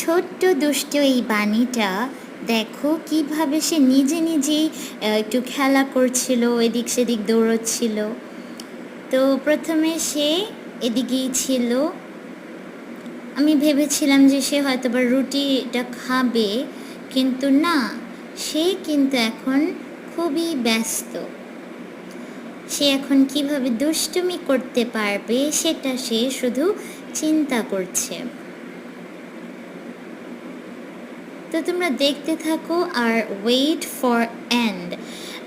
ছোট্ট দুষ্ট এই বানিটা দেখো কিভাবে সে নিজে নিজেই একটু খেলা করছিল, এদিক সেদিক দৌড়চ্ছিল। তো প্রথমে সে এদিকেই ছিল। আমি ভেবেছিলাম যে সে হয়তো বা রুটিটা খাবে, কিন্তু না, সে কিন্তু এখন খুবই ব্যস্ত। সে এখন কিভাবে দুষ্টুমি করতে পারবে সেটা সে শুধু চিন্তা করছে। তো তোমরা দেখতে থাকো আর ওয়েট ফর এন্ড।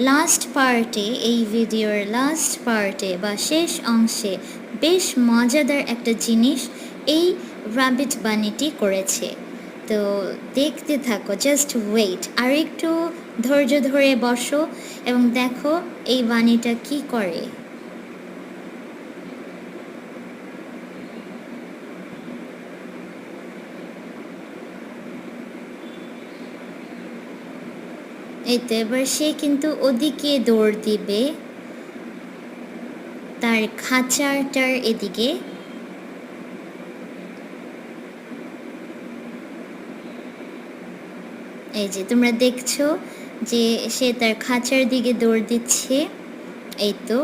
লাস্ট পার্টে, এই ভিডিওর লাস্ট পার্টে বা শেষ অংশে বেশ মজাদার একটা জিনিস এই রাবিট বানিটি করেছে। তো দেখতে থাকো, জাস্ট ওয়েট, আর একটু ধৈর্য ধরে বসো এবং দেখো এই বানিটা কি করে। এই তো এবার সে কিন্তু ওদিকে দৌড় দিবে, তার খাঁচাটার এদিকে। এই যে তোমরা দেখছো যে সে তার খাঁচার দিকে দৌড় দিচ্ছে। এই তো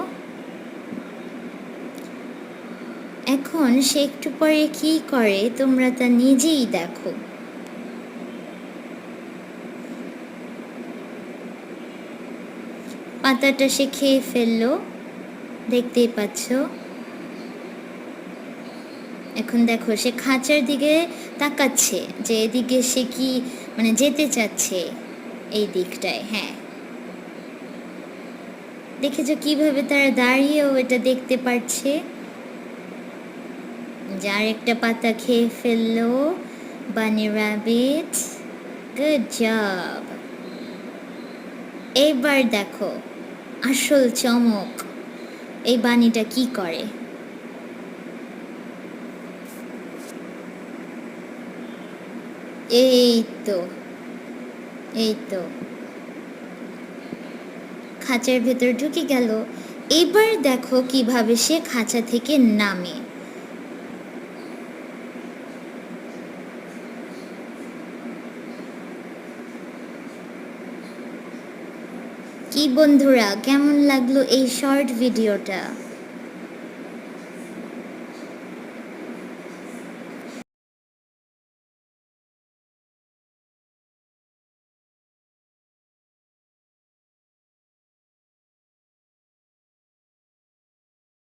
এখন সে একটু পরে কি করে তোমরা তা নিজেই দেখো। পাতাটা সে খেয়ে ফেললো, দেখতেই পাচ্ছ। এখন দেখো সে খাঁচার দিকে তাকাচ্ছে যে এদিকে সে কি মানে যেতে চাচ্ছে এই দিকটায়। হ্যাঁ, দেখেছো কিভাবে তারা দাঁড়িয়েও এটা দেখতে পারছে। যার একটা পাতা খেয়ে ফেললো বানি রাবিট। Good job. এবার দেখো আসল চমক, এই বানিটা কি করে। এই তো এই তো খাঁচার ভেতর ঢুকে গেল। এবার দেখো কিভাবে সে খাঁচা থেকে নামে। কি বন্ধুরা, কেমন লাগলো এই শর্ট ভিডিওটা?